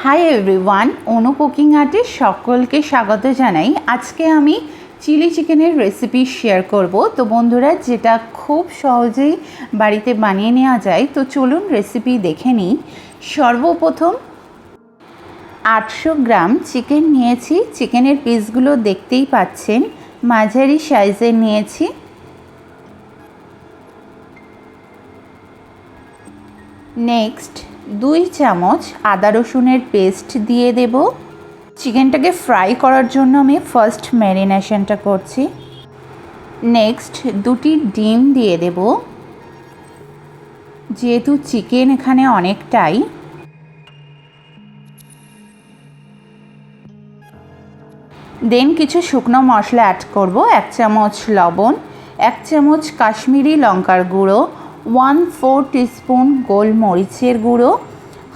Hi everyone, অনু cooking আর্টে সকলকে স্বাগত জানাই। আজকে আমি চিলি চিকেনের রেসিপি শেয়ার করব। তো বন্ধুরা, যেটা খুব সহজেই বাড়িতে বানিয়ে নেওয়া যায়, তো চলুন রেসিপি দেখে নিই। সর্বপ্রথম 800 গ্রাম চিকেন নিয়েছি। চিকেনের পিসগুলো দেখতেই পাচ্ছেন, মাঝারি সাইজের নিয়েছি। নেক্সট 2 চামচ আদা রসুনের পেস্ট দিয়ে দেব। চিকেনটাকে ফ্রাই করার জন্য আমি ফার্স্ট ম্যারিনেশনটা করছি। নেক্সট 2টি ডিম দিয়ে দেব, যেহেতু চিকেন এখানে অনেকটাই। দেন কিছু শুকনো মশলা অ্যাড করব। 1 চামচ লবণ, 1 চামচ কাশ্মীরি লঙ্কার গুঁড়ো, 1/4 টিস্পুন গোলমরিচের গুঁড়ো,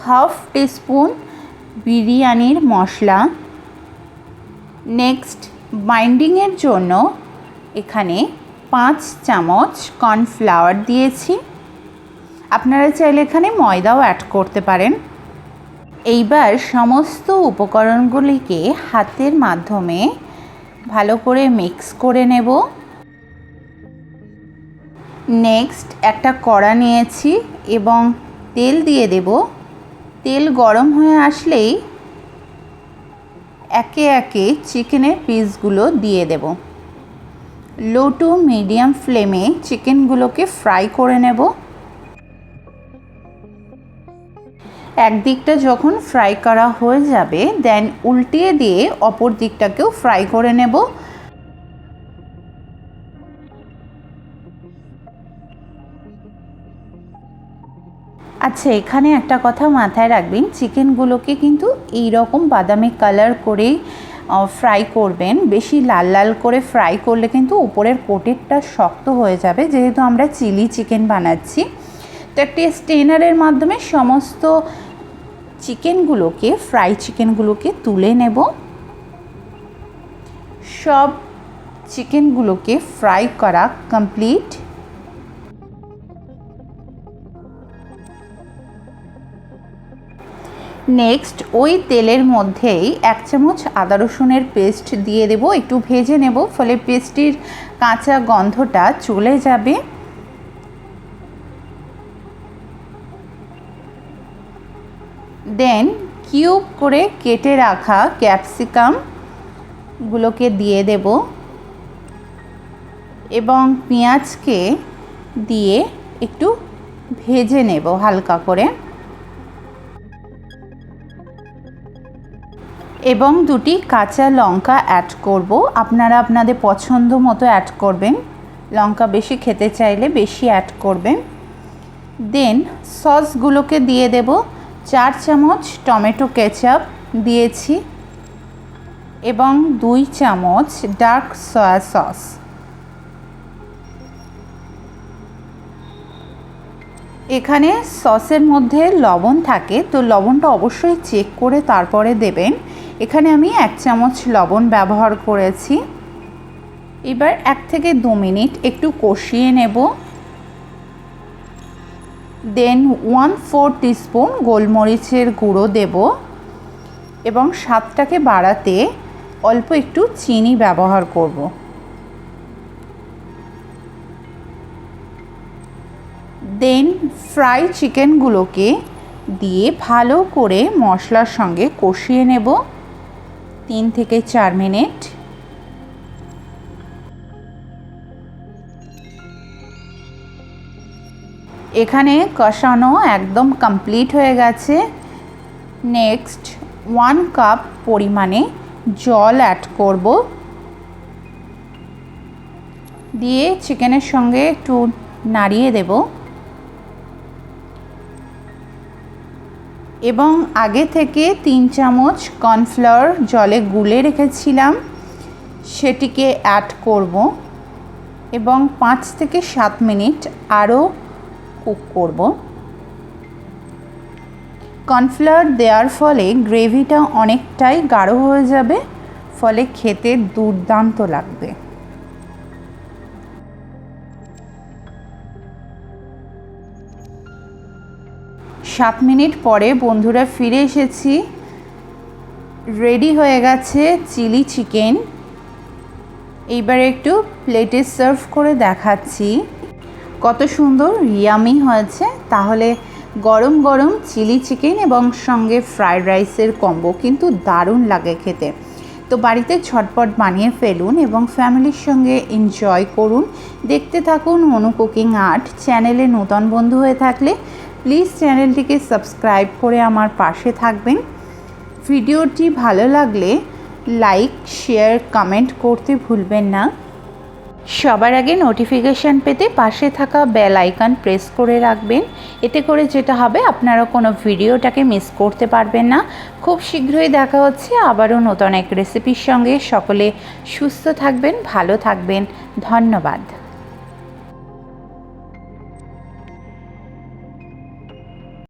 1/2 টিস্পুন বিরিয়ানির মশলা। নেক্সট বাইন্ডিংয়ের জন্য এখানে 5 চামচ কর্নফ্লাওয়ার দিয়েছি। আপনারা চাইলে এখানে ময়দাও অ্যাড করতে পারেন। এইবার সমস্ত উপকরণগুলিকে হাতের মাধ্যমে ভালো করে মিক্স করে নেব। নেক্সট একটা কড়া নিয়েছি এবং তেল দিয়ে দেব। তেল গরম হয়ে আসলেই একে একে চিকেনের পিসগুলো দিয়ে দেব। লো টু মিডিয়াম ফ্লেমে চিকেনগুলোকে ফ্রাই করে নেব। একদিকটা যখন ফ্রাই করা হয়ে যাবে, দেন উল্টিয়ে দিয়ে অপর দিকটাকেও ফ্রাই করে নেব। আচ্ছা, এখানে একটা কথা মাথায় রাখবেন, চিকেনগুলোকে কিন্তু এই রকম বাদামি কালার করেই ফ্রাই করবেন। বেশি লাল লাল করে ফ্রাই করলে কিন্তু উপরের কোটেরটা শক্ত হয়ে যাবে, যেহেতু আমরা চিলি চিকেন বানাচ্ছি। তো একটি স্টেনারের মাধ্যমে সমস্ত চিকেনগুলোকে, ফ্রাই চিকেনগুলোকে তুলে নেব। সব চিকেনগুলোকে ফ্রাই করা কমপ্লিট। নেক্সট ওই তেলের মধ্যেই 1 চামচ আদা রসুনের পেস্ট দিয়ে দেব। একটু ভেজে নেব, ফলে পেস্টটির কাঁচা গন্ধটা চলে যাবে। দেন কিউব করে কেটে রাখা ক্যাপসিকামগুলোকে দিয়ে দেব এবং পেঁয়াজকে দিয়ে একটু ভেজে নেব হালকা করে। এবং 2টি কাঁচা লঙ্কা অ্যাড করব। আপনারা আপনাদের পছন্দ মতো অ্যাড করবেন। লঙ্কা বেশি খেতে চাইলে বেশি অ্যাড করবেন। দেন সসগুলোকে দিয়ে দেব। 4 চামচ টমেটো কেচাপ দিয়েছি এবং 2 চামচ ডার্ক সয়া সস। এখানে সসের মধ্যে লবণ থাকে, তো লবণটা অবশ্যই চেক করে তারপরে দেবেন। এখানে আমি 1 চামচ লবণ ব্যবহার করেছি। এবার 1 থেকে 2 মিনিট একটু কষিয়ে নেব। দেন 1/4 টিস্পুন গোলমরিচের গুঁড়ো দেব এবং স্বাদটাকে বাড়াতে অল্প একটু চিনি ব্যবহার করব। দেন ফ্রাই চিকেনগুলোকে দিয়ে ভালো করে মশলার সঙ্গে কষিয়ে নেব 3 থেকে 4 মিনিট। এখানে কষানো একদম কমপ্লিট হয়ে গেছে। নেক্সট 1 কাপ পরিমাণে জল অ্যাড করব, দিয়ে চিকেনের সঙ্গে একটু নাড়িয়ে দেব এবং আগে থেকে 3 চামচ কর্নফ্লাওয়ার জলে গুলে রেখেছিলাম সেটিকে অ্যাড করব এবং 5 থেকে 7 মিনিট আরও কুক করব। কর্নফ্লাওয়ার দেওয়ার ফলে গ্রেভিটা অনেকটাই গাঢ় হয়ে যাবে, ফলে খেতে দুর্দান্ত লাগবে। 7 মিনিট পরে বন্ধুরা ফিরে এসেছি। রেডি হয়ে গেছে চিলি চিকেন। এইবার একটু প্লেটে সার্ভ করে দেখাচ্ছি কত সুন্দর ইয়ামি হয়েছে। তাহলে গরম গরম চিলি চিকেন এবং সঙ্গে ফ্রায়েড রাইসের কম্বো কিন্তু দারুণ লাগে খেতে। তো বাড়িতে ঝটপট বানিয়ে ফেলুন এবং ফ্যামিলির সঙ্গে এনজয় করুন। দেখতে থাকুন অনু কুকিং আর্ট। চ্যানেলে নতুন বন্ধু হয়ে থাকলে প্লিজ চ্যানেলটিকে সাবস্ক্রাইব করে আমার পাশে থাকবেন। ভিডিওটি ভালো লাগলে লাইক, শেয়ার, কমেন্ট করতে ভুলবেন না। সবার আগে নোটিফিকেশান পেতে পাশে থাকা বেল আইকন প্রেস করে রাখবেন। এতে করে যেটা হবে, আপনারা কোনো ভিডিওটাকে মিস করতে পারবেন না। খুব শীঘ্রই দেখা হচ্ছে আবারও নতুন এক রেসিপির সঙ্গে। সকলে সুস্থ থাকবেন, ভালো থাকবেন। ধন্যবাদ।